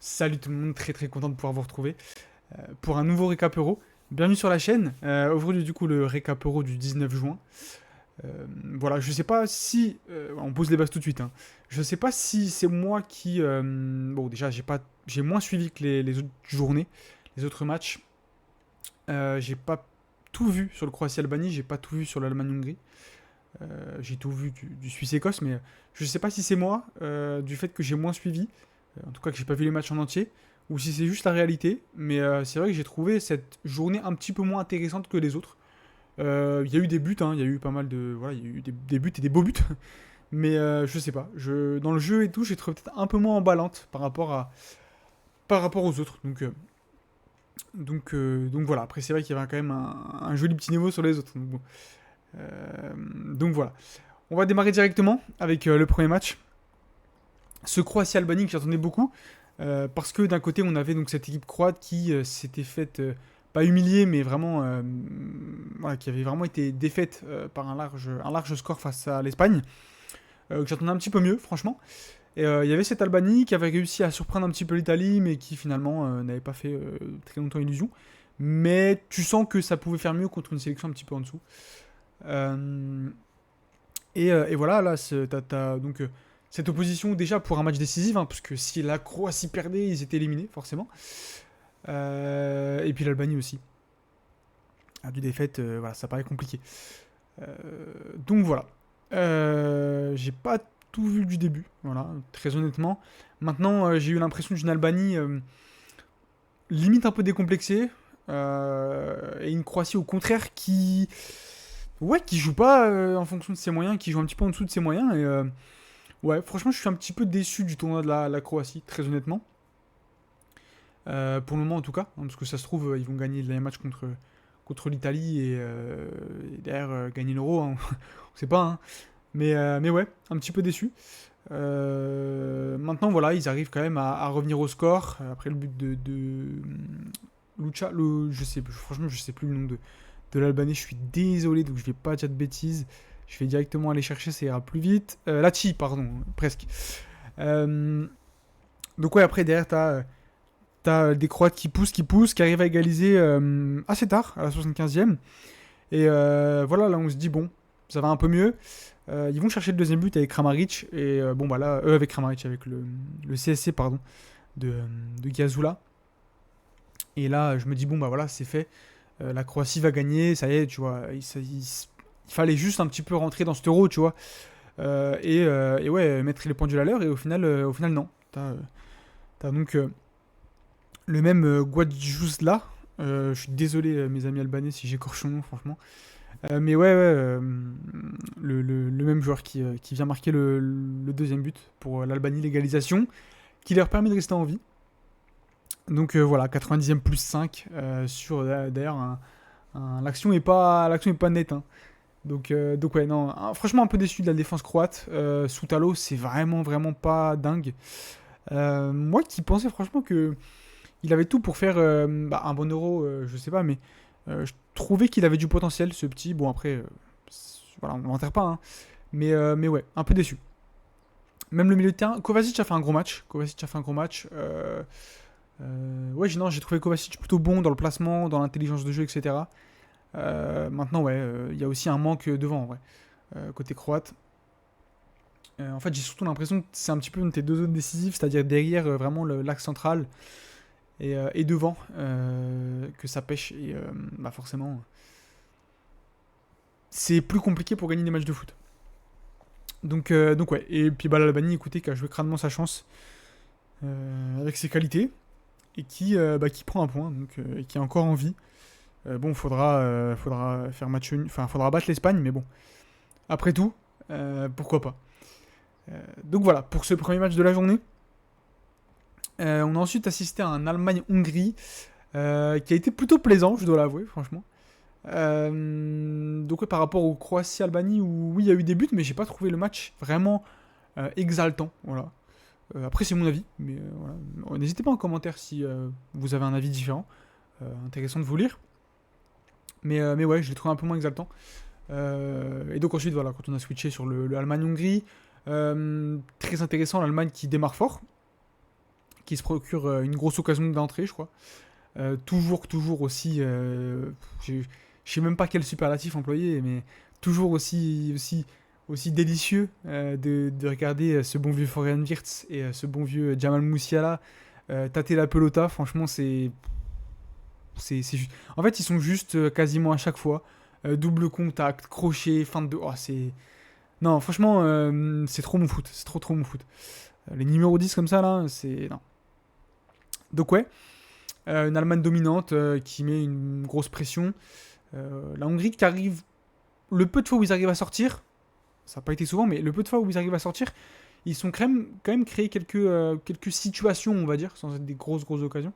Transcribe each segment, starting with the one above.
Salut tout le monde, très très content de pouvoir vous retrouver pour un nouveau récap euro. Bienvenue sur la chaîne. Aujourd'hui du coup le récap euro du 19 juin. Voilà, je sais pas si... on pose les bases tout de suite. Hein. Je sais pas si c'est moi qui... bon déjà j'ai moins suivi que les autres journées, les autres matchs. J'ai pas tout vu sur le Croatie-Albanie, j'ai pas tout vu sur l'Allemagne-Hongrie. J'ai tout vu du Suisse-Écosse, mais je sais pas si c'est moi, du fait que j'ai moins suivi, en tout cas que j'ai pas vu les matchs en entier, ou si c'est juste la réalité, mais c'est vrai que j'ai trouvé cette journée un petit peu moins intéressante que les autres. Il y a eu des buts, hein, il y a eu pas mal de... Voilà, il y a eu des buts et des beaux buts, mais je sais pas, dans le jeu et tout, j'ai trouvé peut-être un peu moins emballante par rapport aux autres, donc voilà, après c'est vrai qu'il y avait quand même un joli petit niveau sur les autres, donc bon. Donc voilà. On va démarrer directement avec le premier match. Ce Croatie-Albanie que j'attendais beaucoup. Parce que d'un côté, on avait donc cette équipe croate qui s'était faite, pas humiliée, mais vraiment, voilà, qui avait vraiment été défaite par un large score face à l'Espagne. Que j'attendais un petit peu mieux, franchement. Et il y avait cette Albanie qui avait réussi à surprendre un petit peu l'Italie, mais qui finalement n'avait pas fait très longtemps illusion. Mais tu sens que ça pouvait faire mieux contre une sélection un petit peu en dessous. Euh, et voilà, là, t'as donc cette opposition déjà pour un match décisif, hein, parce que si la Croatie perdait, ils étaient éliminés, forcément. Et puis l'Albanie aussi. À deux défaites, voilà, ça paraît compliqué. Euh, donc voilà. J'ai pas tout vu du début, voilà, très honnêtement. Maintenant, j'ai eu l'impression d'une Albanie limite un peu décomplexée. Et une Croatie au contraire qui... Ouais, qui joue pas en fonction de ses moyens, qui joue un petit peu en dessous de ses moyens. Et ouais, franchement, je suis un petit peu déçu du tournoi de la Croatie, très honnêtement. Pour le moment, en tout cas. Hein, parce que ça se trouve, ils vont gagner les matchs contre l'Italie et derrière gagner l'Euro. Hein. On sait pas. Hein. Mais ouais, un petit peu déçu. Maintenant, voilà, ils arrivent quand même à revenir au score. Après le but de Lucha, franchement, je sais plus le nom de l'Albanais. Je suis désolé, donc je vais pas dire de bêtises. Je vais directement aller chercher, ça ira plus vite. Lachi, pardon, presque. Euh, donc ouais, après derrière, t'as des Croates qui poussent, qui arrivent à égaliser assez tard, à la 75e. Et voilà, là on se dit, bon, ça va un peu mieux. Ils vont chercher le deuxième but avec Kramaric. Et bon, bah là, avec Kramaric, avec le CSC, pardon, de, de Gazula. Et là, je me dis, bon, bah voilà, c'est fait. La Croatie va gagner, ça y est, tu vois. Il fallait juste un petit peu rentrer dans cet euro, tu vois. Et ouais, mettre les pendules à l'heure. Et au final non. T'as donc le même Guadjus là. Je suis désolé, mes amis albanais, si j'écorche son nom, franchement. Mais ouais, le même joueur qui vient marquer le deuxième but pour l'Albanie, l'égalisation, qui leur permet de rester en vie. Donc voilà, 90e plus 5 sur d'ailleurs l'action est pas nette. Hein. Donc ouais, non, franchement un peu déçu de la défense croate. Soutalo, c'est vraiment vraiment pas dingue. Moi qui pensais franchement que il avait tout pour faire un bon euro, je sais pas, mais je trouvais qu'il avait du potentiel, ce petit. Bon après, voilà, on l'enterre pas, hein. Mais ouais, un peu déçu. Même le milieu de terrain, Kovacic a fait un gros match. Kovacic a fait un gros match. Ouais, non, j'ai trouvé Kovacic plutôt bon dans le placement, dans l'intelligence de jeu, etc. Maintenant, ouais, il y a aussi un manque devant, en vrai, côté croate. En fait, j'ai surtout l'impression que c'est un petit peu une de tes deux zones décisives, c'est-à-dire derrière vraiment l'axe central et devant que ça pêche. Et bah forcément, c'est plus compliqué pour gagner des matchs de foot. Donc ouais, et puis bah, l'Albanie, écoutez, qui a joué crânement sa chance avec ses qualités et qui prend un point, donc, et qui a encore envie. Bon, faudra faire match enfin, faudra battre l'Espagne, mais bon, après tout, pourquoi pas. Donc voilà, pour ce premier match de la journée. On a ensuite assisté à un Allemagne-Hongrie qui a été plutôt plaisant, je dois l'avouer, franchement. Donc ouais, par rapport au Croatie-Albanie, où oui, il y a eu des buts, mais j'ai pas trouvé le match vraiment exaltant. Voilà. Après, c'est mon avis, mais voilà. N'hésitez pas en commentaire si vous avez un avis différent. Intéressant de vous lire. Mais ouais, je l'ai trouvé un peu moins exaltant. Et donc ensuite, voilà, quand on a switché sur le Allemagne-Hongrie, très intéressant, l'Allemagne qui démarre fort, qui se procure une grosse occasion d'entrée, je crois. Toujours aussi... je sais même pas quel superlatif employer, mais toujours aussi délicieux de regarder ce bon vieux Florian Wirtz et ce bon vieux Jamal Musiala tâter la pelota. Franchement, en fait, ils sont juste quasiment à chaque fois. Double contact, crochet, fin de... Oh, c'est... Non, franchement, c'est trop mon foot. C'est trop mon foot. Les numéros 10 comme ça, là, c'est... Non. Donc ouais, une Allemagne dominante qui met une grosse pression. La Hongrie qui arrive... Le peu de fois où ils arrivent à sortir, ça n'a pas été souvent, mais le peu de fois où ils arrivent à sortir, ils sont quand même créé quelques situations, on va dire, sans être des grosses occasions.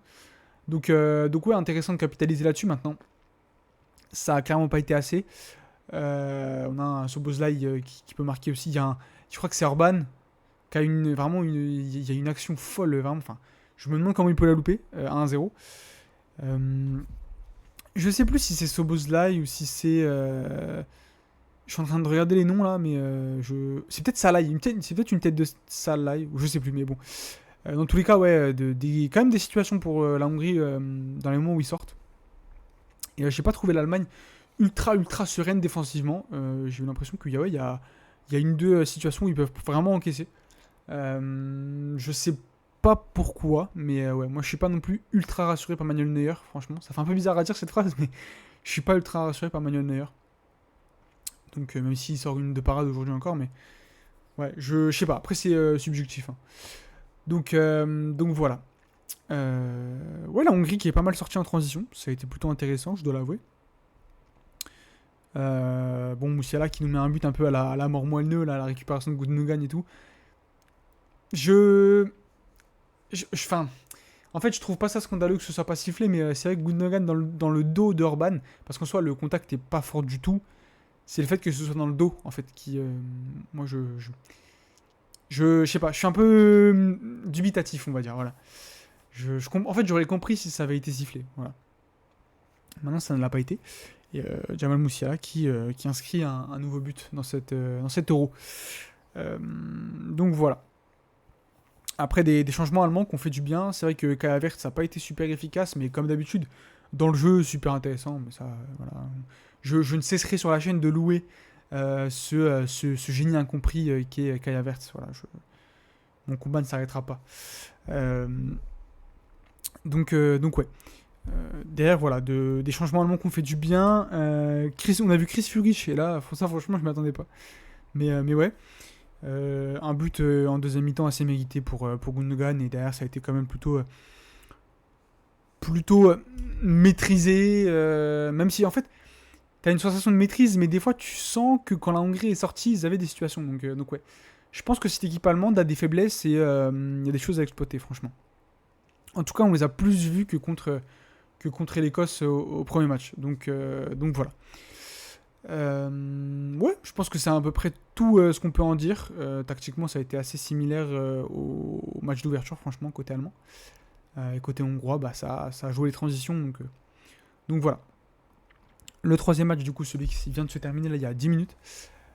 Donc ouais, intéressant de capitaliser là-dessus maintenant. Ça a clairement pas été assez. On a un Szoboszlai qui peut marquer aussi. Je crois que c'est Orban qui a il y a une action folle, vraiment. Enfin, je me demande comment il peut la louper, 1-0. Je sais plus si c'est Szoboszlai ou si c'est... je suis en train de regarder les noms là, mais c'est peut-être Salai. C'est peut-être une tête de Salai, ou je sais plus, mais bon. Dans tous les cas, ouais, quand même des situations pour la Hongrie dans les moments où ils sortent. Et j'ai pas trouvé l'Allemagne ultra sereine défensivement. J'ai eu l'impression qu'il y a une deux situations où ils peuvent vraiment encaisser. Je sais pas pourquoi, mais ouais, moi je suis pas non plus ultra rassuré par Manuel Neuer, franchement. Ça fait un peu bizarre à dire cette phrase, mais je suis pas ultra rassuré par Manuel Neuer. Donc même s'il sort une de parade aujourd'hui encore, mais ouais, je sais pas. Après c'est subjectif. Hein. Donc voilà. Ouais, la Hongrie qui est pas mal sortie en transition, ça a été plutôt intéressant, je dois l'avouer. Bon, Musiala qui nous met un but un peu à la mort moelleux, là, à la récupération de Gundogan et tout. Enfin, en fait, je trouve pas ça scandaleux que ce soit pas sifflé, mais c'est vrai que Gundogan dans le dos d'Orban, parce qu'en soi, le contact est pas fort du tout. C'est le fait que ce soit dans le dos, en fait, qui. Moi, je sais pas, je suis un peu dubitatif, on va dire, voilà. En fait, j'aurais compris si ça avait été sifflé, voilà. Maintenant, ça ne l'a pas été. Et Jamal Musiala qui inscrit un nouveau but dans cet Euro. Donc voilà. Après des changements allemands qui ont fait du bien, c'est vrai que Kai Havertz ça n'a pas été super efficace, mais comme d'habitude, dans le jeu, super intéressant. Mais ça, voilà. Je ne cesserai sur la chaîne de louer ce génie incompris qui est Kai Havertz. Voilà, mon combat ne s'arrêtera pas. Donc ouais. Derrière, voilà, des changements allemands qui ont fait du bien. On a vu Chris Führich, et là, ça, franchement, je ne m'y attendais pas. Mais ouais. Un but en deuxième mi-temps assez mérité pour Gundogan, et derrière, ça a été quand même plutôt maîtrisé. Même si, en fait, tu as une sensation de maîtrise, mais des fois, tu sens que quand la Hongrie est sortie, ils avaient des situations. Donc ouais. Je pense que cette équipe allemande a des faiblesses et il y a des choses à exploiter, franchement. En tout cas, on les a plus vus que contre l'Écosse au premier match. Donc voilà. Ouais, je pense que c'est à peu près tout ce qu'on peut en dire. Tactiquement, ça a été assez similaire au match d'ouverture, franchement, côté allemand. Et côté hongrois, bah, ça a joué les transitions. Donc voilà. Le troisième match, du coup, celui qui vient de se terminer là, il y a 10 minutes.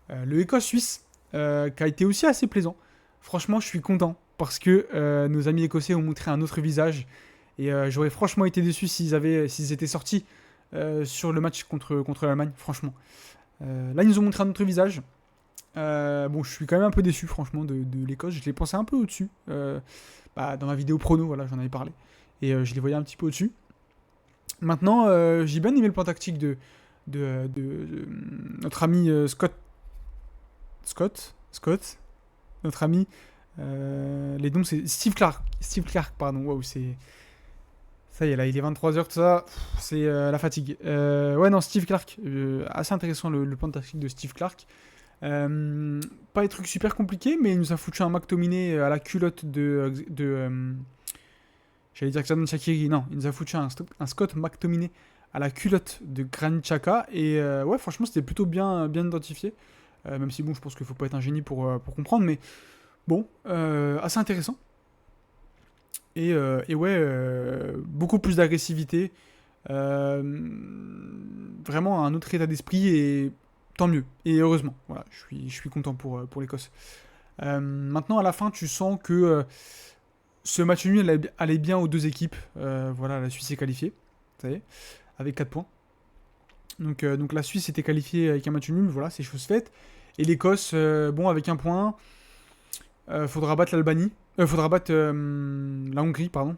Le Écosse-Suisse, qui a été aussi assez plaisant. Franchement, je suis content parce que nos amis écossais ont montré un autre visage. Et j'aurais franchement été déçu s'ils étaient sortis sur le match contre l'Allemagne, franchement. Là, ils nous ont montré un autre visage. Bon, je suis quand même un peu déçu, franchement, de l'Écosse. Je les pensais un peu au-dessus. Dans ma vidéo prono, voilà, j'en avais parlé. Et je les voyais un petit peu au-dessus. Maintenant, j'ai bien aimé le plan tactique de notre ami Scott, notre ami, les noms c'est Steve Clark, pardon, waouh, c'est... Ça y est, là, il est 23h, tout ça, c'est la fatigue. Ouais, non, Steve Clark, assez intéressant le plan tactique de Steve Clark. Pas des trucs super compliqués, mais il nous a foutu un McTominay à la culotte j'allais dire Xherdan Shaqiri, non, il nous a foutu un Scott McTominay à la culotte de Granit Xhaka, et ouais, franchement, c'était plutôt bien identifié. Même si, bon, je pense qu'il faut pas être un génie pour comprendre, mais bon, assez intéressant. Et ouais, beaucoup plus d'agressivité. Vraiment un autre état d'esprit, et tant mieux. Et heureusement, voilà, je suis content pour l'Écosse. Maintenant, à la fin, tu sens que ce match nul allait bien aux deux équipes. Voilà, la Suisse est qualifiée, ça y est, avec 4 points. Donc la Suisse était qualifiée avec un match nul, voilà, c'est chose faite. Et l'Écosse, bon, avec un point, faudra battre l'Albanie. Faudra battre la Hongrie, pardon.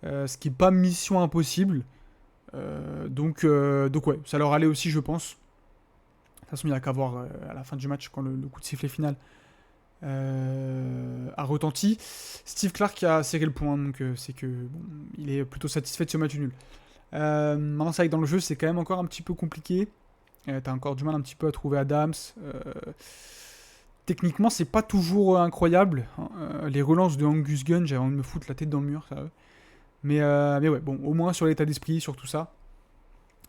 Ce qui n'est pas mission impossible. Donc ouais, ça leur allait aussi, je pense. De toute façon, il n'y a qu'à voir à la fin du match, quand le coup de sifflet final a retenti. Steve Clark a serré le point, donc c'est que bon, il est plutôt satisfait de ce match nul. Maintenant, c'est vrai que dans le jeu, c'est quand même encore un petit peu compliqué. T'as encore du mal un petit peu à trouver Adams. Techniquement, c'est pas toujours incroyable. Les relances de Angus Gunn, j'avais envie de me foutre la tête dans le mur, ça. Mais ouais, bon, au moins sur l'état d'esprit, sur tout ça,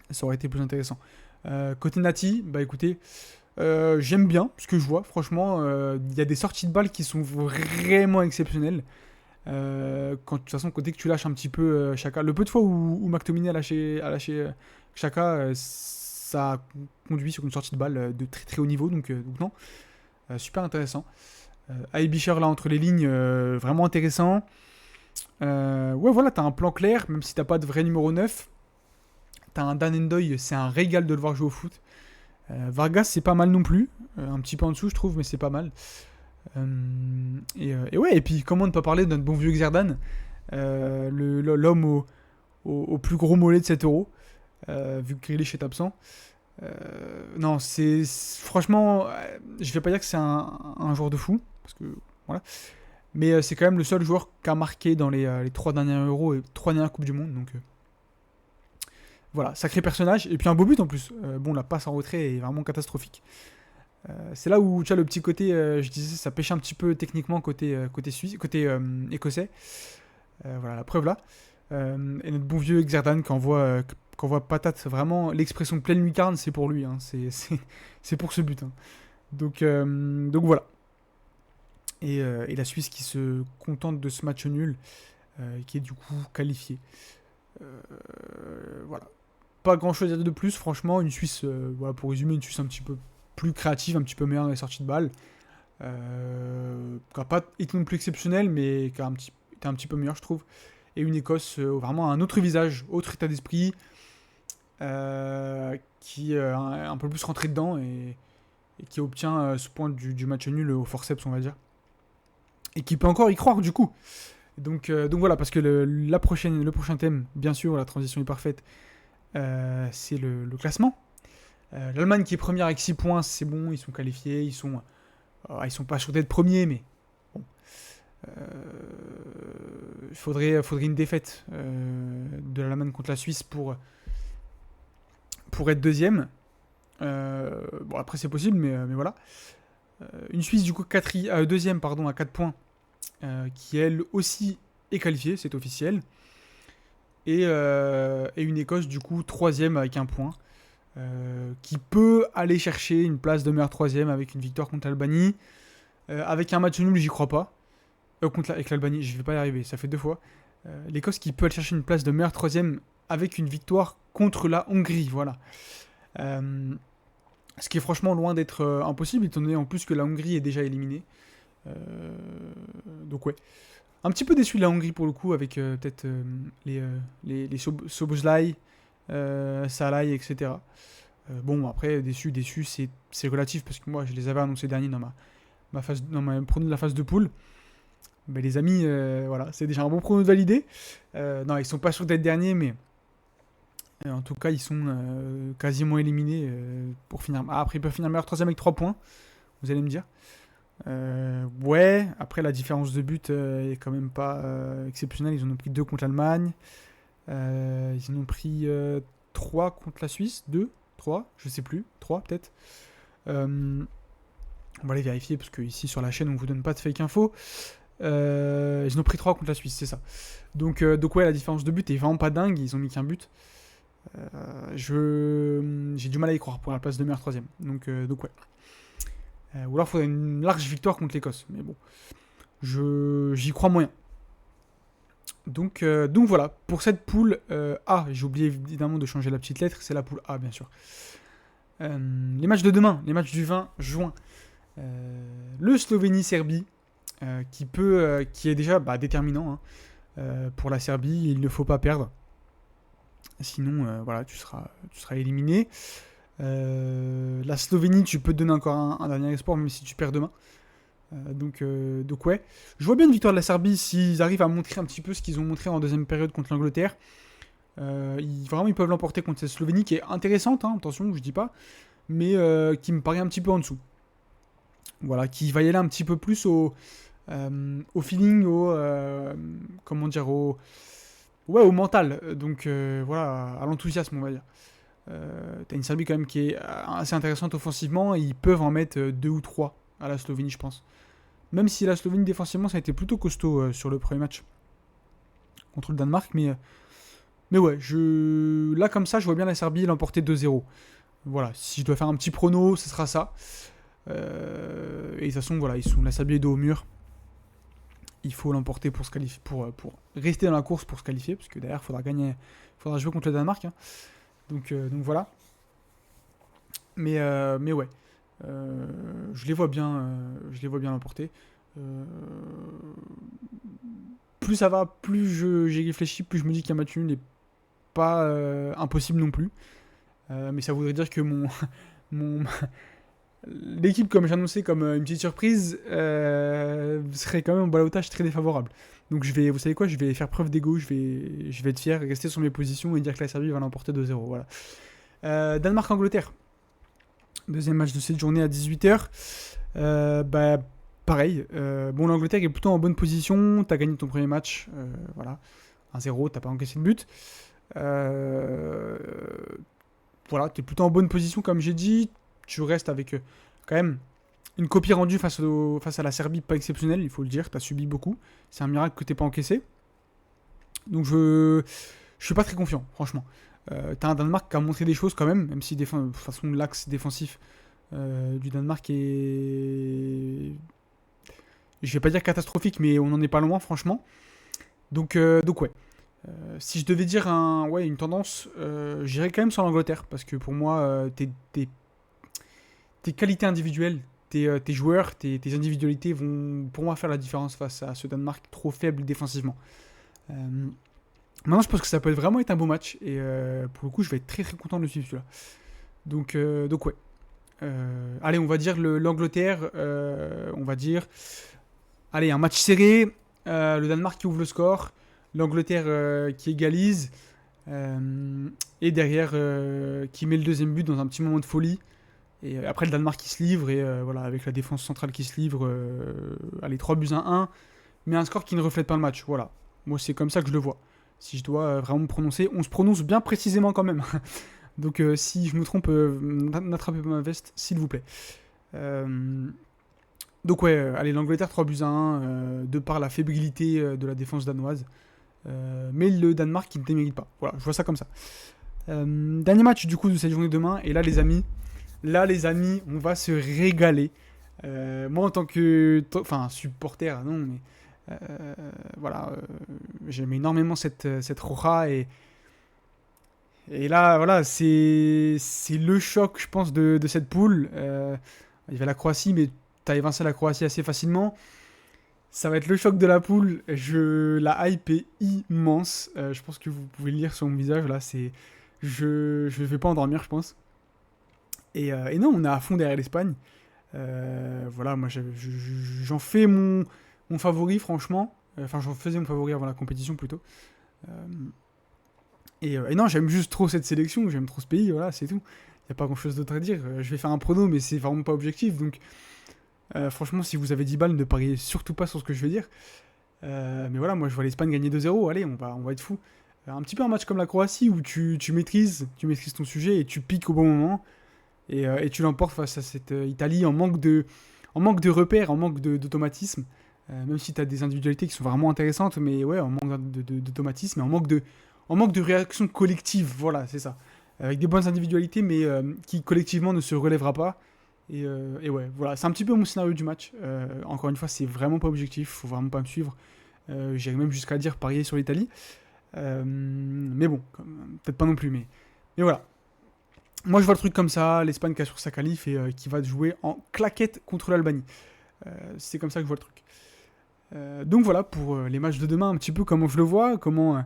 ça aurait été plus intéressant. Côté Nati, bah écoutez, j'aime bien ce que je vois. Franchement, il y a des sorties de balles qui sont vraiment exceptionnelles. De toute façon, dès que tu lâches un petit peu Chaka, le peu de fois où McTominay a lâché Chaka, ça conduit sur une sortie de balle de très très haut niveau, donc non, super intéressant. Aibisher là entre les lignes, vraiment intéressant. Ouais, voilà, t'as un plan clair, même si t'as pas de vrai numéro 9. T'as un Dan Endoy, c'est un régal de le voir jouer au foot. Vargas, c'est pas mal non plus. Un petit peu en dessous, je trouve, mais c'est pas mal. Et ouais, et puis comment ne pas parler de notre bon vieux Xerdan, l'homme au plus gros mollet de 7 euros, vu que Grealish est absent. Non, c'est franchement, je vais pas dire que c'est un joueur de fou, parce que voilà, mais c'est quand même le seul joueur qui a marqué dans les 3 derniers Euros et 3 dernières Coupes du Monde, donc voilà, sacré personnage, et puis un beau but en plus. Bon, la passe en retrait est vraiment catastrophique. C'est là où tu as le petit côté, je disais, ça pêche un petit peu techniquement côté Suisse, côté écossais. Voilà, la preuve là. Et notre bon vieux Xerdan qui envoie patate, vraiment l'expression pleine lucarne, c'est pour lui, hein, c'est pour ce but. Hein. Donc voilà. Et la Suisse qui se contente de ce match nul, qui est du coup qualifié. Voilà. Pas grand chose à dire de plus, franchement. Une Suisse, voilà, pour résumer, une Suisse un petit peu plus créative, un petit peu meilleure dans les sorties de balles. Qui n'a pas été non plus exceptionnelle, mais qui a été un petit peu meilleure, je trouve. Et une Écosse, vraiment un autre visage, autre état d'esprit, qui est un peu plus rentré dedans et qui obtient ce point du match nul au forceps, on va dire. Et qui peut encore y croire, du coup. Donc voilà, parce que le prochain thème, bien sûr, la transition est parfaite, c'est le classement. L'Allemagne qui est première avec 6 points, c'est bon, ils sont qualifiés, ils sont pas sûrs d'être premiers, mais bon. Il faudrait une défaite de l'Allemagne contre la Suisse pour être deuxième. Bon, après c'est possible, mais voilà. Une Suisse du coup deuxième pardon, à 4 points, qui elle aussi est qualifiée, c'est officiel. Et une Écosse du coup troisième avec un point. Qui peut aller chercher une place de meilleur troisième avec une victoire contre l'Albanie. Avec un match nul, j'y crois pas. Avec l'Albanie, je vais pas y arriver, ça fait 2 fois. L'Écosse qui peut aller chercher une place de meilleur troisième avec une victoire contre la Hongrie, voilà. Ce qui est franchement loin d'être impossible, étant donné en plus que la Hongrie est déjà éliminée. Donc ouais. Un petit peu déçu de la Hongrie pour le coup, avec peut-être les Szoboszlai, Salai, etc. Bon, après, déçu, c'est relatif, parce que moi, je les avais annoncés derniers dans ma prono de la phase de poule. Mais les amis, voilà, c'est déjà un bon prono validé. Non, ils sont pas sûrs d'être derniers, mais en tout cas, ils sont quasiment éliminés pour finir. Ah, après, ils peuvent finir meilleur troisième avec 3 points, vous allez me dire. Ouais, après, la différence de but est quand même pas exceptionnelle. Ils en ont pris 2 contre l'Allemagne. Ils en ont pris 3 contre la Suisse. 2, 3, je sais plus. 3 peut-être. On va aller vérifier, parce que ici sur la chaîne, on vous donne pas de fake info. Ils en ont pris 3 contre la Suisse, c'est ça. Donc ouais, la différence de but est vraiment pas dingue. Ils ont mis qu'un but. J'ai du mal à y croire pour la place de meilleur troisième. Donc ouais. Ou alors il faudrait une large victoire contre l'Écosse. Mais bon, j'y crois moyen. Donc voilà, pour cette poule A, j'ai oublié évidemment de changer la petite lettre, c'est la poule A bien sûr. Les matchs de demain, les matchs du 20 juin. Le Slovénie-Serbie. qui est déjà déterminant hein, pour la Serbie. Il ne faut pas perdre. Sinon, voilà, tu seras éliminé. La Slovénie, tu peux te donner encore un dernier espoir, même si tu perds demain. Donc ouais. Je vois bien une victoire de la Serbie s'ils arrivent à montrer un petit peu ce qu'ils ont montré en deuxième période contre l'Angleterre. Vraiment, ils peuvent l'emporter contre cette Slovénie qui est intéressante, hein, attention, je dis pas, mais qui me paraît un petit peu en dessous. Voilà, qui va y aller un petit peu plus au feeling, comment dire, au mental. Donc voilà, à l'enthousiasme, on va dire. T'as une Serbie quand même qui est assez intéressante offensivement, et ils peuvent en mettre 2 ou 3 à la Slovénie, je pense. Même si la Slovénie défensivement, ça a été plutôt costaud sur le premier match contre le Danemark, mais ouais, là comme ça, je vois bien la Serbie l'emporter 2-0. Voilà, si je dois faire un petit prono, ce sera ça. Et de toute façon, voilà, la Serbie est dos au mur. Il faut l'emporter pour se qualifier, pour rester dans la course pour se qualifier, parce que derrière, il faudra jouer contre le Danemark. Hein. Donc voilà. Mais ouais, je les vois bien l'emporter. Plus ça va, plus j'y réfléchis, plus je me dis qu'un match nul n'est pas impossible non plus. Mais ça voudrait dire que mon l'équipe, comme j'ai annoncé, comme une petite surprise, serait quand même en ballottage très défavorable. Donc vous savez quoi, je vais faire preuve d'ego, je vais être fier, rester sur mes positions et dire que la Serbie va l'emporter 2-0. Voilà. Danemark-Angleterre. Deuxième match de cette journée à 18h. Pareil. Bon, l'Angleterre est plutôt en bonne position. T'as gagné ton premier match. Voilà. 1-0, t'as pas encaissé de but. Voilà, t'es plutôt en bonne position, comme j'ai dit. Tu restes avec quand même une copie rendue face à la Serbie pas exceptionnelle, il faut le dire. T'as subi beaucoup. C'est un miracle que t'aies pas encaissé. Donc je suis pas très confiant, franchement. T'as un Danemark qui a montré des choses quand même si de toute façon l'axe défensif du Danemark est, je vais pas dire catastrophique, mais on n'en est pas loin, franchement. Donc ouais. Si je devais dire une tendance, j'irais quand même sur l'Angleterre, parce que pour moi, tes qualités individuelles, tes joueurs, tes individualités vont pour moi faire la différence face à ce Danemark trop faible défensivement. Maintenant, je pense que ça peut vraiment être un beau match, et pour le coup, je vais être très très content de le suivre celui-là. Donc ouais. Allez, on va dire l'Angleterre, on va dire. Allez, un match serré, le Danemark qui ouvre le score, l'Angleterre qui égalise, et derrière qui met le deuxième but dans un petit moment de folie. Et après le Danemark qui se livre, et voilà, avec la défense centrale qui se livre, allez, 3 buts à 1, mais un score qui ne reflète pas le match. Voilà, moi c'est comme ça que je le vois. Si je dois vraiment me prononcer, on se prononce bien précisément quand même. Donc si je me trompe, n'attrapez pas ma veste, s'il vous plaît. Donc ouais, allez, l'Angleterre 3 buts à 1, de par la fébrilité de la défense danoise. Mais le Danemark qui ne démérite pas. Voilà, je vois ça comme ça. Dernier match du coup de cette journée demain, et là les amis, on va se régaler. Moi en tant que supporter, non, mais voilà, j'aime énormément cette Roja, et là voilà, c'est le choc, je pense, de cette poule. Il y avait la Croatie, mais t'as évincé la Croatie assez facilement. Ça va être le choc de la poule. La hype est immense. Je pense que vous pouvez le lire sur mon visage là. Je vais pas endormir, je pense. Et non, on est à fond derrière l'Espagne. Voilà, moi j'en fais mon favori, franchement. Enfin, j'en faisais mon favori avant la compétition plutôt. Et non, j'aime juste trop cette sélection, j'aime trop ce pays, voilà, c'est tout. Il n'y a pas grand chose d'autre à dire. Je vais faire un prono, mais c'est vraiment pas objectif. Donc, franchement, si vous avez 10 balles, ne pariez surtout pas sur ce que je vais dire. Mais voilà, moi je vois l'Espagne gagner 2-0. Allez, on va être fou. Un petit peu un match comme la Croatie où tu maîtrises ton sujet et tu piques au bon moment. Et tu l'emportes face à cette Italie en manque de repères, en manque d'automatisme. Même si tu as des individualités qui sont vraiment intéressantes, mais ouais, en manque d'automatisme et en manque de réaction collective. Voilà, c'est ça. Avec des bonnes individualités, mais qui collectivement ne se relèvera pas. Et ouais, voilà, c'est un petit peu mon scénario du match. Encore une fois, c'est vraiment pas objectif, faut vraiment pas me suivre. J'irais même jusqu'à dire parier sur l'Italie. Mais bon, peut-être pas non plus, mais voilà. Moi, je vois le truc comme ça, l'Espagne qui assure sa qualif et qui va jouer en claquette contre l'Albanie. C'est comme ça que je vois le truc. Donc voilà, pour les matchs de demain, un petit peu comment je le vois, comment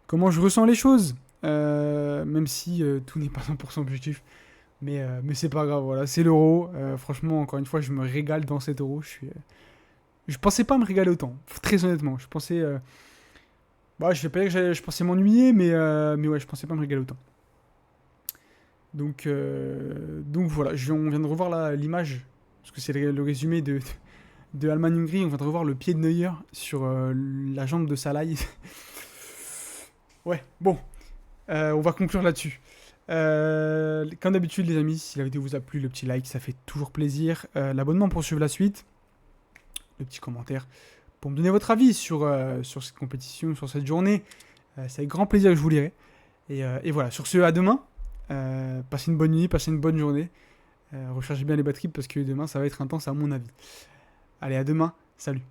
je ressens les choses. Même si tout n'est pas 100% objectif. Mais c'est pas grave, voilà, c'est l'euro. Franchement, encore une fois, je me régale dans cet euro. Je pensais pas me régaler autant, très honnêtement. Je pensais. Bah, je vais pas dire que je pensais m'ennuyer, mais ouais, je pensais pas me régaler autant. Donc voilà, on vient de revoir l'image, parce que c'est le résumé de Allemagne-Hongrie. On vient de revoir le pied de Neuer sur la jambe de Salah. Ouais, bon, on va conclure là-dessus. Comme d'habitude, les amis, si la vidéo vous a plu, le petit like, ça fait toujours plaisir. L'abonnement pour suivre la suite. Le petit commentaire pour me donner votre avis sur cette compétition, sur cette journée. C'est avec grand plaisir que je vous lirai. Et voilà, sur ce, à demain. Passez une bonne nuit, passez une bonne journée. Rechargez bien les batteries parce que demain, ça va être intense à mon avis. Allez, à demain. Salut.